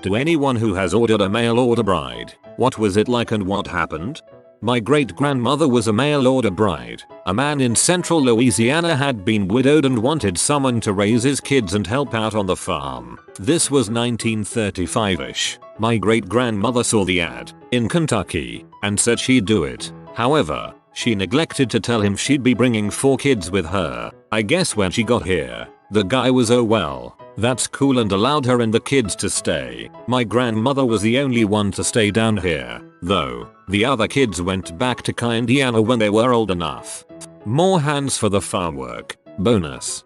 To anyone who has ordered a mail order bride, what was it like and what happened? My great-grandmother was a mail-order bride. A man in central Louisiana had been widowed and wanted someone to raise his kids and help out on the farm. This was 1935ish. My great-grandmother saw the ad in Kentucky and said she'd do it. However, she neglected to tell him she'd be bringing 4 kids with her. I guess when she got here, the guy was oh well, that's cool and allowed her and the kids to stay. My grandmother was the only one to stay down here, though. The other kids went back to Indiana when they were old enough. More hands for the farm work. Bonus.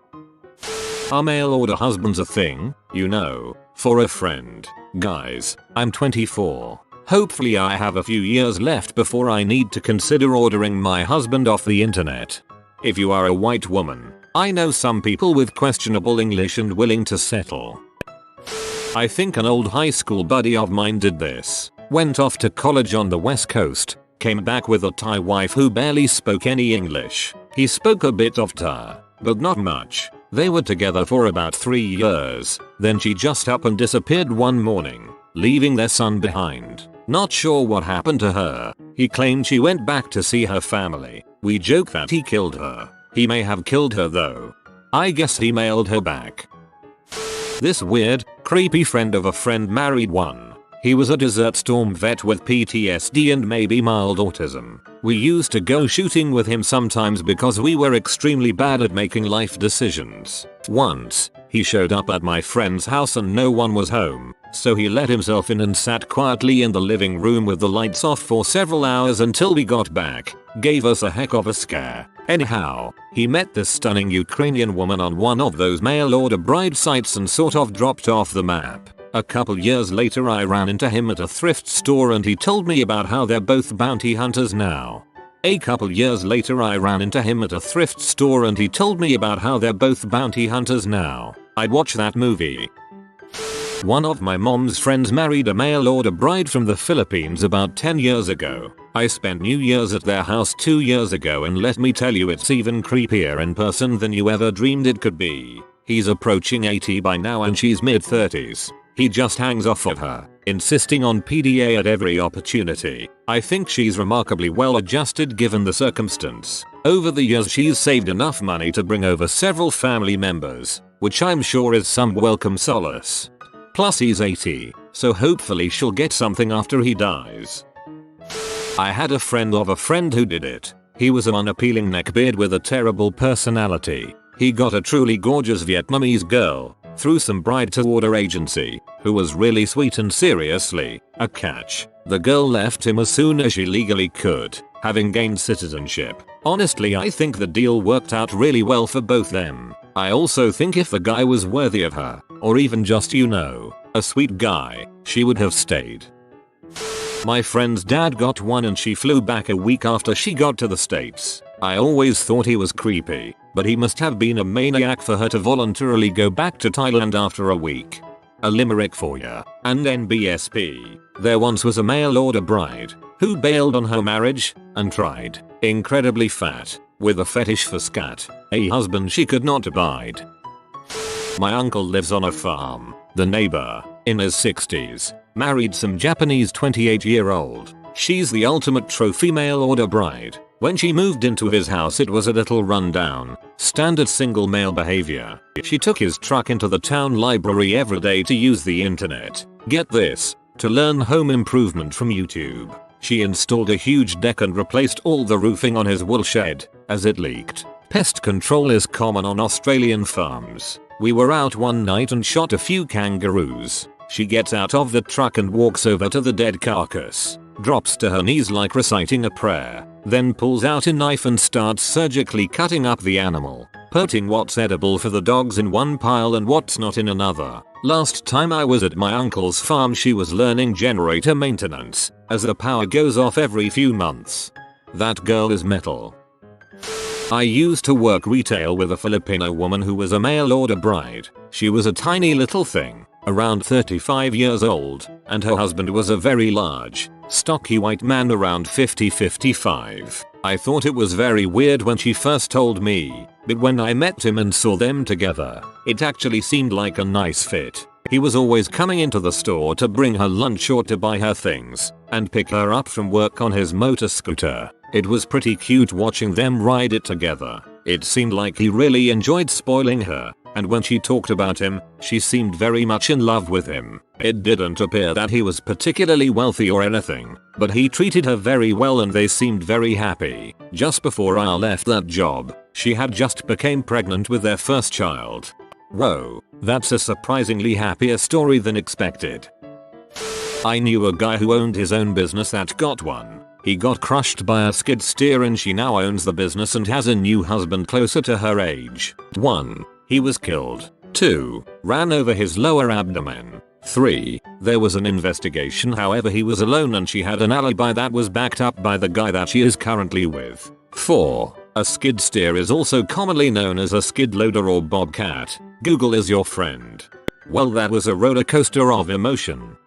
Are mail order husbands a thing? You know, for a friend. Guys, I'm 24. Hopefully I have a few years left before I need to consider ordering my husband off the internet. If you are a white woman, I know some people with questionable English and willing to settle. I think an old high school buddy of mine did this. Went off to college on the West Coast, came back with a Thai wife who barely spoke any English. He spoke a bit of Thai, but not much. They were together for about 3 years, then she just up and disappeared one morning, leaving their son behind. Not sure what happened to her. He claimed she went back to see her family. We joke that he killed her. He may have killed her though. I guess he mailed her back. This weird, creepy friend of a friend married one. He was a Desert Storm vet with PTSD and maybe mild autism. We used to go shooting with him sometimes because we were extremely bad at making life decisions. Once, he showed up at my friend's house and no one was home, so he let himself in and sat quietly in the living room with the lights off for several hours until we got back. Gave us a heck of a scare. Anyhow, he met this stunning Ukrainian woman on one of those mail order bride sites and sort of dropped off the map. A couple years later I ran into him at a thrift store and he told me about how they're both bounty hunters now. A couple years later I ran into him at a thrift store and he told me about how they're both bounty hunters now. I'd watch that movie. One of my mom's friends married a mail order bride from the Philippines about 10 years ago. I spent New Year's at their house 2 years ago and let me tell you it's even creepier in person than you ever dreamed it could be. He's approaching 80 by now and she's mid-30s. He just hangs off of her, insisting on PDA at every opportunity. I think she's remarkably well adjusted given the circumstance. Over the years she's saved enough money to bring over several family members, which I'm sure is some welcome solace. Plus he's 80, so hopefully she'll get something after he dies. I had a friend of a friend who did it. He was an unappealing neckbeard with a terrible personality. He got a truly gorgeous Vietnamese girl through some bride-to-order agency who was really sweet and seriously a catch. The girl left him as soon as she legally could, having gained citizenship. Honestly, I think the deal worked out really well for both them. I also think if the guy was worthy of her, or even just a sweet guy, she would have stayed. My friend's dad got one and she flew back a week after she got to the States. I always thought he was creepy, but he must have been a maniac for her to voluntarily go back to Thailand after a week. A limerick for ya. And NBSP. There once was a mail order bride who bailed on her marriage and tried, incredibly fat, with a fetish for scat, a husband she could not abide. My uncle lives on a farm. The neighbor, in his 60s, married some Japanese 28-year-old. She's the ultimate trophy mail order bride. When she moved into his house it was a little rundown, standard single male behavior. She took his truck into the town library every day to use the internet. Get this, to learn home improvement from YouTube. She installed a huge deck and replaced all the roofing on his wool shed, as it leaked. Pest control is common on Australian farms. We were out one night and shot a few kangaroos. She gets out of the truck and walks over to the dead carcass, drops to her knees like reciting a prayer, then pulls out a knife and starts surgically cutting up the animal, putting what's edible for the dogs in one pile and what's not in another. Last time I was at my uncle's farm she was learning generator maintenance, as the power goes off every few months. That girl is metal. I used to work retail with a Filipino woman who was a mail order bride. She was a tiny little thing, around 35 years old, and her husband was a very large, stocky white man around 50-55. I thought it was very weird when she first told me, but when I met him and saw them together, it actually seemed like a nice fit. He was always coming into the store to bring her lunch or to buy her things, and pick her up from work on his motor scooter. It was pretty cute watching them ride it together. It seemed like he really enjoyed spoiling her, and when she talked about him, she seemed very much in love with him. It didn't appear that he was particularly wealthy or anything, but he treated her very well and they seemed very happy. Just before I left that job, she had just became pregnant with their first child. Whoa, that's a surprisingly happier story than expected. I knew a guy who owned his own business that got one. He got crushed by a skid steer and she now owns the business and has a new husband closer to her age. 1. He was killed. 2. Ran over his lower abdomen. 3. There was an investigation, however he was alone and she had an alibi that was backed up by the guy that she is currently with. 4. A skid steer is also commonly known as a skid loader or bobcat. Google is your friend. Well, that was a roller coaster of emotion.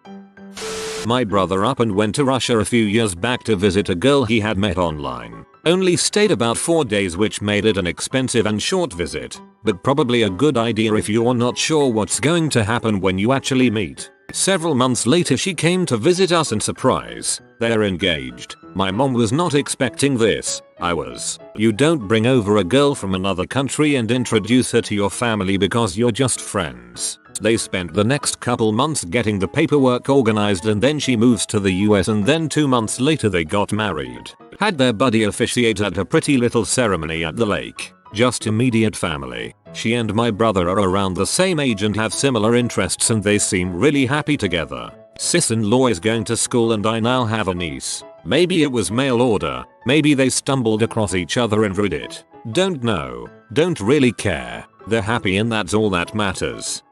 My brother up and went to Russia a few years back to visit a girl he had met online. Only stayed about 4 days, which made it an expensive and short visit, but probably a good idea if you're not sure what's going to happen when you actually meet. Several months later she came to visit us and surprise, they're engaged. My mom was not expecting this. I was. You don't bring over a girl from another country and introduce her to your family because you're just friends. They spent the next couple months getting the paperwork organized and then she moves to the US and then 2 months later they got married. Had their buddy officiate at a pretty little ceremony at the lake. Just immediate family. She and my brother are around the same age and have similar interests and they seem really happy together. Sis-in-law is going to school and I now have a niece. Maybe it was mail order. Maybe they stumbled across each other and read it. Don't know. Don't really care. They're happy and that's all that matters.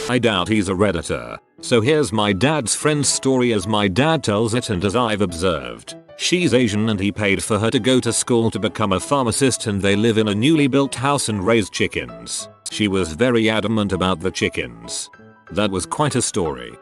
I doubt he's a redditor. So here's my dad's friend's story as my dad tells it and as I've observed. She's Asian and he paid for her to go to school to become a pharmacist and they live in a newly built house and raise chickens. She was very adamant about the chickens. That was quite a story.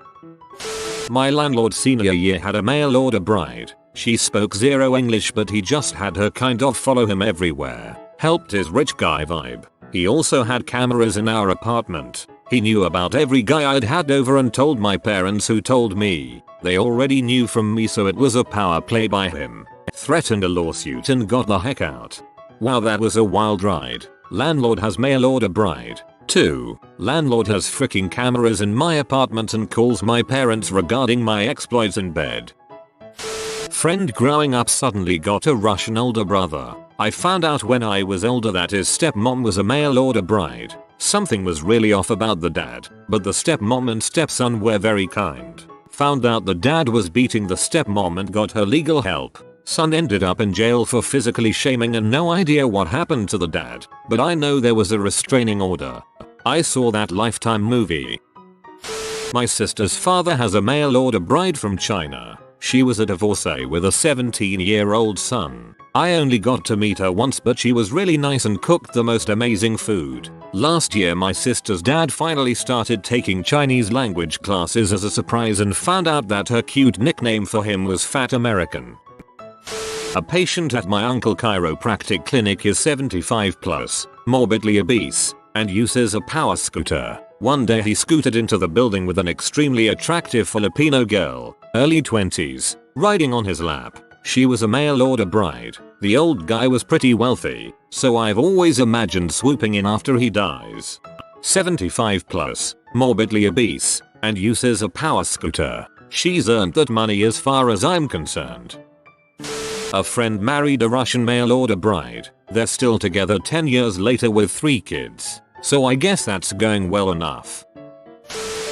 My landlord senior year had a mail order bride. She spoke zero English but he just had her kind of follow him everywhere. Helped his rich guy vibe. He also had cameras in our apartment. He knew about every guy I'd had over and told my parents who told me. They already knew from me so it was a power play by him. Threatened a lawsuit and got the heck out. Wow, that was a wild ride. Landlord has mail order bride. 2. Landlord has freaking cameras in my apartment and calls my parents regarding my exploits in bed. Friend growing up suddenly got a Russian older brother. I found out when I was older that his stepmom was a mail order bride. Something was really off about the dad, but the stepmom and stepson were very kind. Found out the dad was beating the stepmom and got her legal help. Son ended up in jail for physically shaming and no idea what happened to the dad, but I know there was a restraining order. I saw that Lifetime movie. My sister's father has a mail order bride from China. She was a divorcee with a 17-year-old son. I only got to meet her once but she was really nice and cooked the most amazing food. Last year my sister's dad finally started taking Chinese language classes as a surprise and found out that her cute nickname for him was Fat American. A patient at my uncle chiropractic clinic is 75 plus, morbidly obese, and uses a power scooter. One day he scooted into the building with an extremely attractive Filipino girl, early 20s, riding on his lap. She was a mail order bride. The old guy was pretty wealthy, so I've always imagined swooping in after he dies. 75 plus, morbidly obese, and uses a power scooter. She's earned that money as far as I'm concerned. A friend married a Russian mail order bride. They're still together 10 years later with 3 kids. So I guess that's going well enough.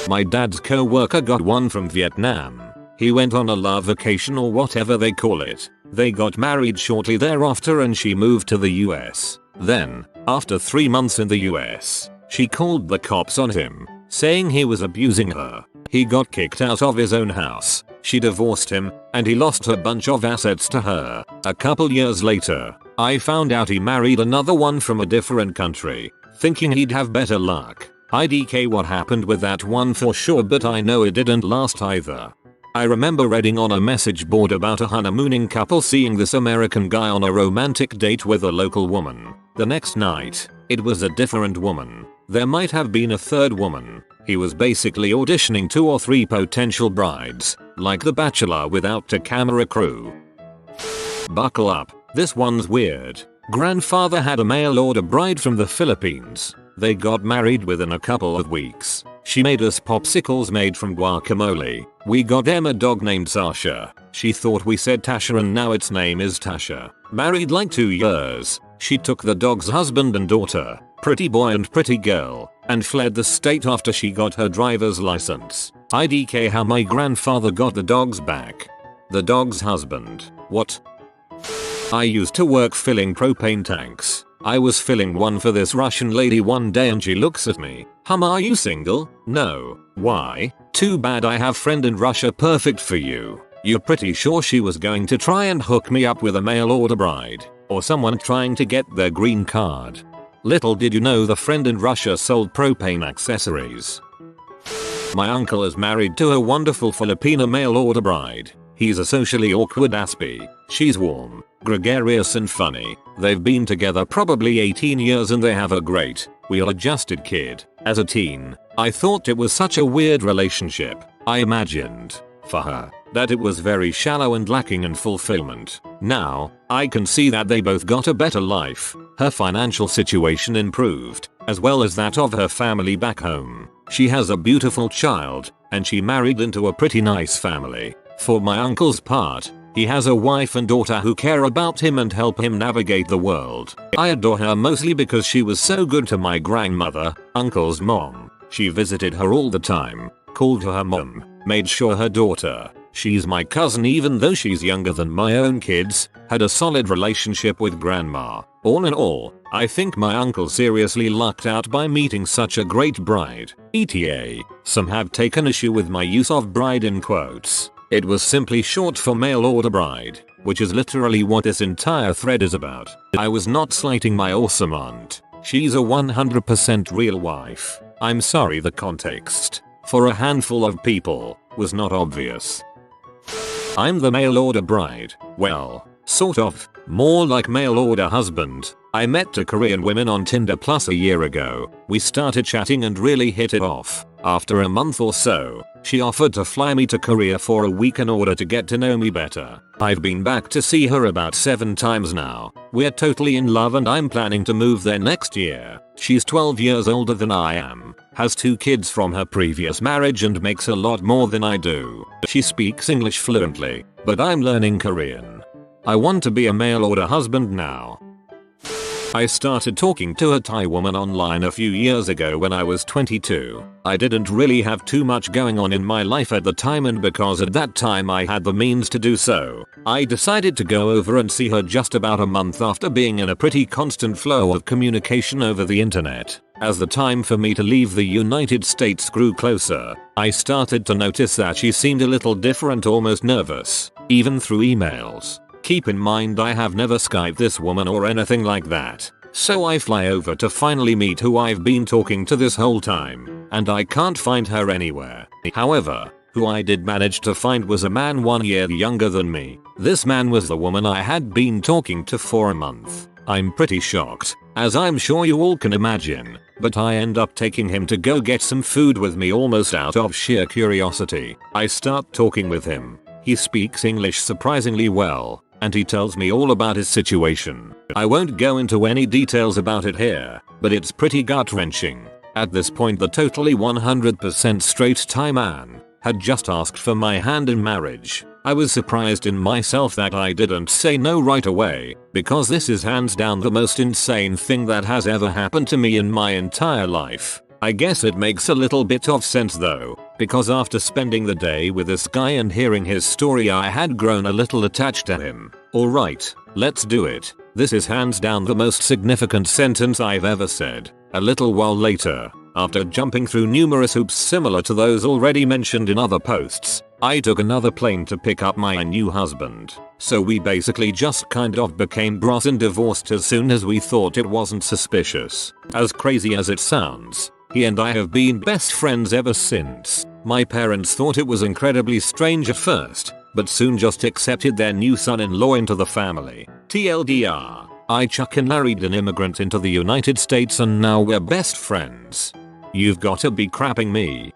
My dad's co-worker got one from Vietnam. He went on a love vacation or whatever they call it. They got married shortly thereafter and she moved to the US. Then, after 3 months in the US, she called the cops on him, saying he was abusing her. He got kicked out of his own house. She divorced him, and he lost a bunch of assets to her. A couple years later, I found out he married another one from a different country, thinking he'd have better luck. IDK what happened with that one for sure, but I know it didn't last either. I remember reading on a message board about a honeymooning couple seeing this American guy on a romantic date with a local woman. The next night, it was a different woman. There might have been a third woman. He was basically auditioning 2 or 3 potential brides, like The Bachelor without a camera crew. Buckle up, this one's weird. Grandfather had a mail order bride from the Philippines. They got married within a couple of weeks. She made us popsicles made from guacamole. We got them a dog named Sasha. She thought we said Tasha and now its name is Tasha. Married like 2 years. She took the dog's husband and daughter, pretty boy and pretty girl, and fled the state after she got her driver's license. IDK how my grandfather got the dogs back. The dog's husband. What? I used to work filling propane tanks. I was filling one for this Russian lady one day and she looks at me. Are you single? No. Why? Too bad, I have friend in Russia perfect for you. You're pretty sure she was going to try and hook me up with a mail order bride, or someone trying to get their green card. Little did you know the friend in Russia sold propane accessories. My uncle is married to a wonderful Filipina mail order bride. He's a socially awkward aspie. She's warm, gregarious and funny. They've been together probably 18 years and they have a great, well-adjusted kid. As a teen, I thought it was such a weird relationship. I imagined, for her, that it was very shallow and lacking in fulfillment. Now, I can see that they both got a better life. Her financial situation improved, as well as that of her family back home. She has a beautiful child, and she married into a pretty nice family. For my uncle's part, he has a wife and daughter who care about him and help him navigate the world. I adore her mostly because she was so good to my grandmother, uncle's mom. She visited her all the time, called her mom, made sure her daughter, she's my cousin even though she's younger than my own kids, had a solid relationship with grandma. All in all, I think my uncle seriously lucked out by meeting such a great bride. ETA, some have taken issue with my use of bride in quotes. It was simply short for mail order bride, which is literally what this entire thread is about. I was not slighting my awesome aunt. She's a 100% real wife. I'm sorry the context, for a handful of people, was not obvious. I'm the mail order bride. Well, sort of. More like mail order husband. I met 2 Korean women on Tinder plus a year ago. We started chatting and really hit it off. After a month or so, she offered to fly me to Korea for a week in order to get to know me better. I've been back to see her about 7 times now. We're totally in love and I'm planning to move there next year. She's 12 years older than I am, has 2 kids from her previous marriage and makes a lot more than I do. She speaks English fluently, but I'm learning Korean. I want to be a mail order husband now. I started talking to a Thai woman online a few years ago when I was 22. I didn't really have too much going on in my life at the time, and because at that time I had the means to do so, I decided to go over and see her just about a month after being in a pretty constant flow of communication over the internet. As the time for me to leave the United States grew closer, I started to notice that she seemed a little different, almost nervous, even through emails. Keep in mind I have never Skyped this woman or anything like that. So I fly over to finally meet who I've been talking to this whole time, and I can't find her anywhere. However, who I did manage to find was a man 1 year younger than me. This man was the woman I had been talking to for a month. I'm pretty shocked, as I'm sure you all can imagine, but I end up taking him to go get some food with me almost out of sheer curiosity. I start talking with him. He speaks English surprisingly well, and he tells me all about his situation. I won't go into any details about it here, but it's pretty gut-wrenching. At this point the totally 100% straight Thai man had just asked for my hand in marriage. I was surprised in myself that I didn't say no right away, because this is hands down the most insane thing that has ever happened to me in my entire life. I guess it makes a little bit of sense though, because after spending the day with this guy and hearing his story I had grown a little attached to him. Alright, let's do it. This is hands down the most significant sentence I've ever said. A little while later, after jumping through numerous hoops similar to those already mentioned in other posts, I took another plane to pick up my new husband. So we basically just kind of became bros and divorced as soon as we thought it wasn't suspicious. As crazy as it sounds, he and I have been best friends ever since. My parents thought it was incredibly strange at first, but soon just accepted their new son-in-law into the family. TLDR, I chucking married an immigrant into the United States and now we're best friends. You've gotta be crapping me.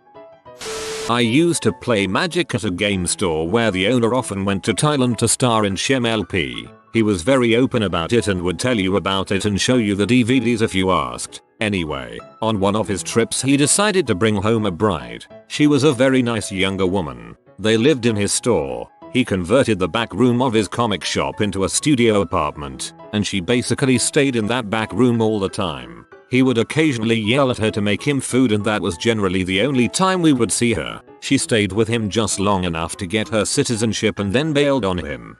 I used to play Magic at a game store where the owner often went to Thailand to star in ShemLP. He was very open about it and would tell you about it and show you the DVDs if you asked. Anyway, on one of his trips he decided to bring home a bride. She was a very nice younger woman. They lived in his store. He converted the back room of his comic shop into a studio apartment, and she basically stayed in that back room all the time. He would occasionally yell at her to make him food, and that was generally the only time we would see her. She stayed with him just long enough to get her citizenship and then bailed on him.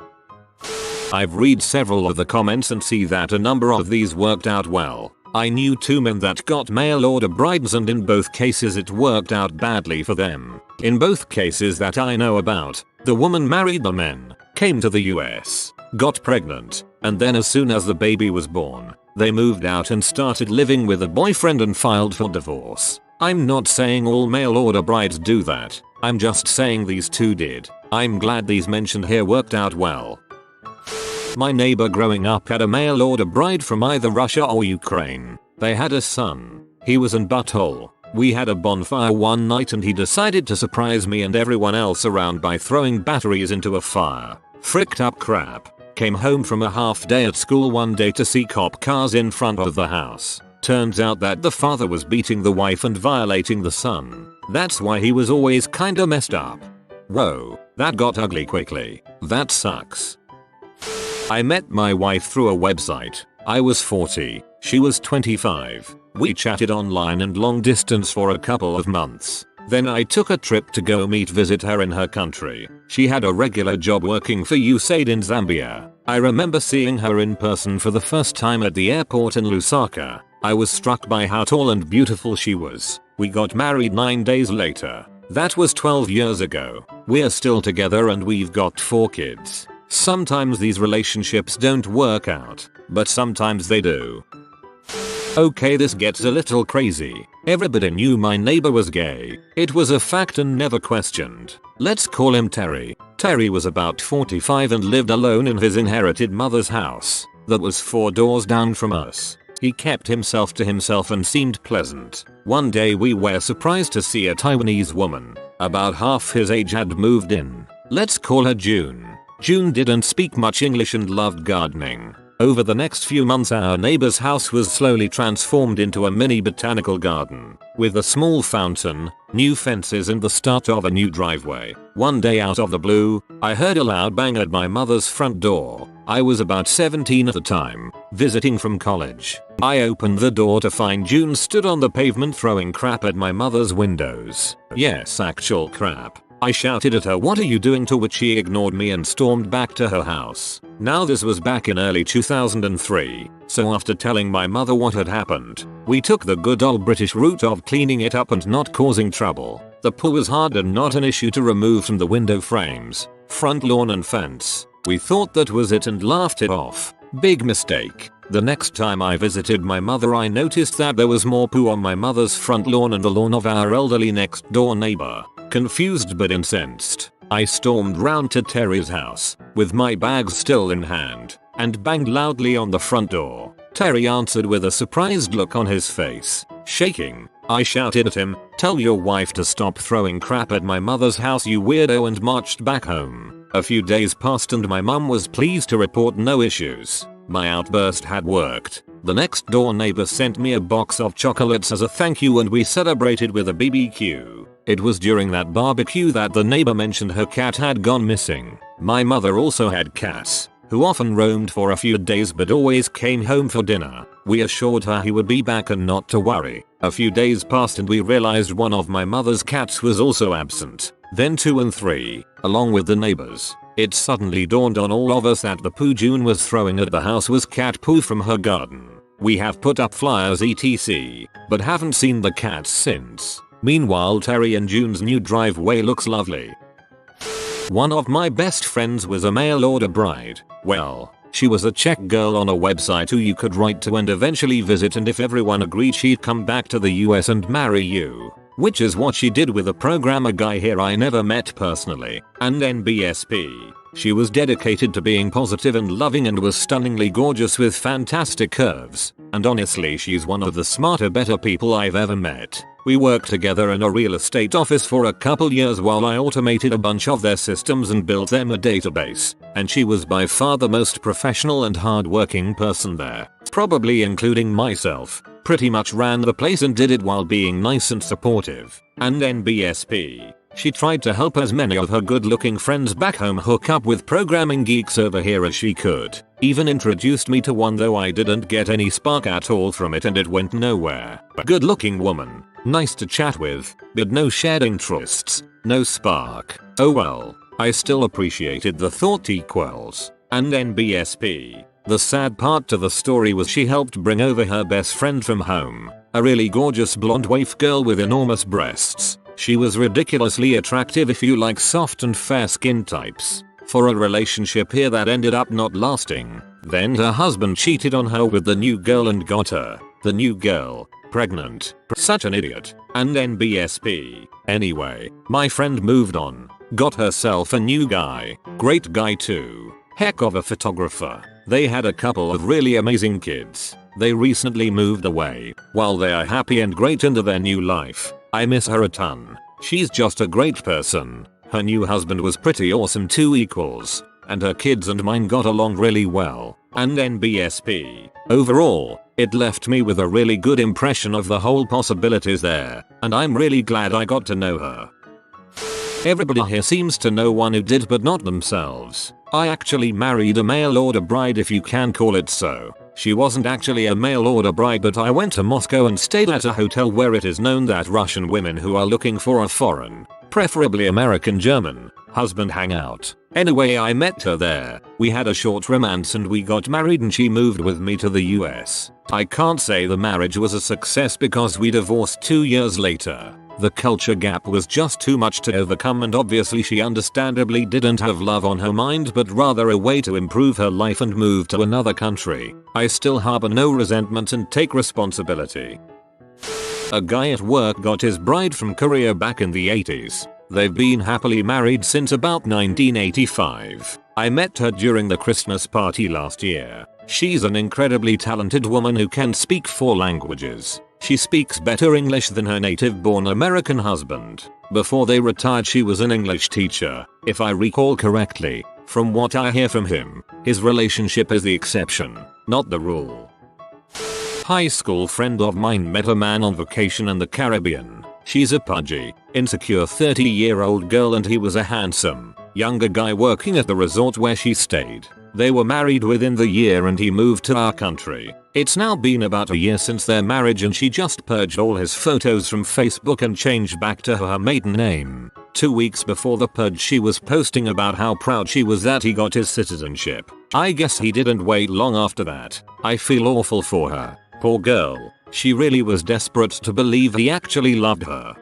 I've read several of the comments and see that a number of these worked out well. I knew 2 men that got mail order brides, and in both cases it worked out badly for them. In both cases that I know about, the woman married the men, came to the US, got pregnant, and then as soon as the baby was born, they moved out and started living with a boyfriend and filed for divorce. I'm not saying all mail order brides do that. I'm just saying these 2 did. I'm glad these mentioned here worked out well. My neighbor growing up had a mail order bride from either Russia or Ukraine. They had a son. He was in butthole. We had a bonfire one night and he decided to surprise me and everyone else around by throwing batteries into a fire. Fricked up crap. Came home from a half day at school one day to see cop cars in front of the house. Turns out that the father was beating the wife and violating the son. That's why he was always kinda messed up. Whoa, that got ugly quickly. That sucks. I met my wife through a website. I was 40, she was 25. We chatted online and long distance for a couple of months. Then I took a trip to go visit her in her country. She had a regular job working for USAID in Zambia. I remember seeing her in person for the first time at the airport in Lusaka. I was struck by how tall and beautiful she was. We got married 9 days later. That was 12 years ago. We're still together and we've got 4 kids. Sometimes these relationships don't work out, but sometimes they do. Okay, this gets a little crazy. Everybody knew my neighbor was gay. It was a fact and never questioned. Let's call him Terry. Terry was about 45 and lived alone in his inherited mother's house that was 4 doors down from us. He kept himself to himself and seemed pleasant. One day we were surprised to see a Taiwanese woman, about half his age, had moved in. Let's call her June. June didn't speak much English and loved gardening. Over the next few months our neighbor's house was slowly transformed into a mini botanical garden, with a small fountain, new fences and the start of a new driveway. One day out of the blue, I heard a loud bang at my mother's front door. I was about 17 at the time, visiting from college. I opened the door to find June stood on the pavement throwing crap at my mother's windows. Yes, actual crap. I shouted at her, "What are you doing?" to which she ignored me and stormed back to her house. Now this was back in early 2003, so after telling my mother what had happened, we took the good old British route of cleaning it up and not causing trouble. The poo was hard and not an issue to remove from the window frames, front lawn and fence. We thought that was it and laughed it off. Big mistake. The next time I visited my mother I noticed that there was more poo on my mother's front lawn and the lawn of our elderly next door neighbor. Confused but incensed, I stormed round to Terry's house, with my bags still in hand, and banged loudly on the front door. Terry answered with a surprised look on his face. Shaking, I shouted at him, "Tell your wife to stop throwing crap at my mother's house, you weirdo," and marched back home. A few days passed and my mum was pleased to report no issues. My outburst had worked. The next door neighbor sent me a box of chocolates as a thank you and we celebrated with a BBQ. It was during that barbecue that the neighbor mentioned her cat had gone missing. My mother also had cats, who often roamed for a few days but always came home for dinner. We assured her he would be back and not to worry. A few days passed and we realized one of my mother's cats was also absent. Then 2 and 3, along with the neighbors. It suddenly dawned on all of us that the poo June was throwing at the house was cat poo from her garden. We have put up flyers etc, but haven't seen the cats since. Meanwhile, Terry and June's new driveway looks lovely. One of my best friends was a mail order bride. Well, she was a Czech girl on a website who you could write to and eventually visit, and if everyone agreed she'd come back to the US and marry you. Which is what she did with a programmer guy here I never met personally, and NBSP. She was dedicated to being positive and loving and was stunningly gorgeous with fantastic curves. And honestly, she's one of the smarter, better people I've ever met. We worked together in a real estate office for a couple years while I automated a bunch of their systems and built them a database. And she was by far the most professional and hardworking person there, probably including myself. Pretty much ran the place and did it while being nice and supportive. And NBSP. She tried to help as many of her good-looking friends back home hook up with programming geeks over here as she could. Even introduced me to one, though I didn't get any spark at all from it and it went nowhere. A good-looking woman, nice to chat with, but no shared interests, no spark. Oh well, I still appreciated the thought equals. And NBSP. The sad part to the story was she helped bring over her best friend from home, a really gorgeous blonde waif girl with enormous breasts. She was ridiculously attractive if you like soft and fair skin types. For a relationship here that ended up not lasting. Then her husband cheated on her with the new girl and got her, the new girl, pregnant. Such an idiot. And NBSP. Anyway, my friend moved on, got herself a new guy. Great guy too. Heck of a photographer. They had a couple of really amazing kids. They recently moved away. While they are happy and great into their new life, I miss her a ton. She's just a great person. Her new husband was pretty awesome too equals. And her kids and mine got along really well. And NBSP. Overall, it left me with a really good impression of the whole possibilities there. And I'm really glad I got to know her. Everybody here seems to know one who did, but not themselves. I actually married a mail order bride, if you can call it so. She wasn't actually a mail order bride, but I went to Moscow and stayed at a hotel where it is known that Russian women who are looking for a foreign, preferably American German, husband hang out. Anyway, I met her there. We had a short romance and we got married and she moved with me to the US. I can't say the marriage was a success because we divorced 2 years later. The culture gap was just too much to overcome, and obviously she understandably didn't have love on her mind but rather a way to improve her life and move to another country. I still harbor no resentment and take responsibility. A guy at work got his bride from Korea back in the 80s. They've been happily married since about 1985. I met her during the Christmas party last year. She's an incredibly talented woman who can speak 4 languages. She speaks better English than her native-born American husband. Before they retired, she was an English teacher, if I recall correctly. From what I hear from him, his relationship is the exception, not the rule. High school friend of mine met a man on vacation in the Caribbean. She's a pudgy, insecure 30-year-old girl and he was a handsome, younger guy working at the resort where she stayed. They were married within the year and he moved to our country. It's now been about a year since their marriage and she just purged all his photos from Facebook and changed back to her maiden name. 2 weeks before the purge, she was posting about how proud she was that he got his citizenship. I guess he didn't wait long after that. I feel awful for her. Poor girl. She really was desperate to believe he actually loved her.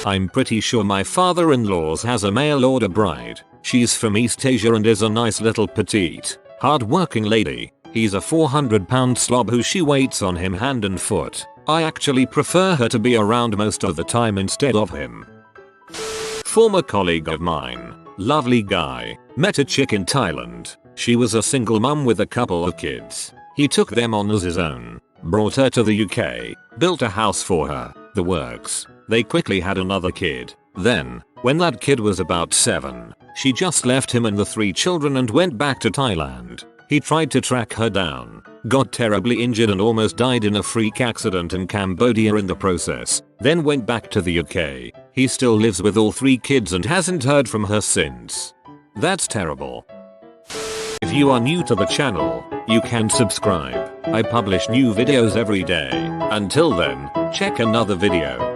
I'm pretty sure my father-in-law's has a mail order bride. She's from East Asia and is a nice little petite, hard-working lady. He's a 400-pound slob who she waits on him hand and foot. I actually prefer her to be around most of the time instead of him. Former colleague of mine. Lovely guy. Met a chick in Thailand. She was a single mum with a couple of kids. He took them on as his own. Brought her to the UK. Built a house for her. The works. They quickly had another kid. Then, when that kid was about 7, she just left him and the 3 children and went back to Thailand. He tried to track her down, got terribly injured and almost died in a freak accident in Cambodia in the process, then went back to the UK. He still lives with all 3 kids and hasn't heard from her since. That's terrible. If you are new to the channel, you can subscribe. I publish new videos every day. Until then, check another video.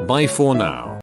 Bye for now.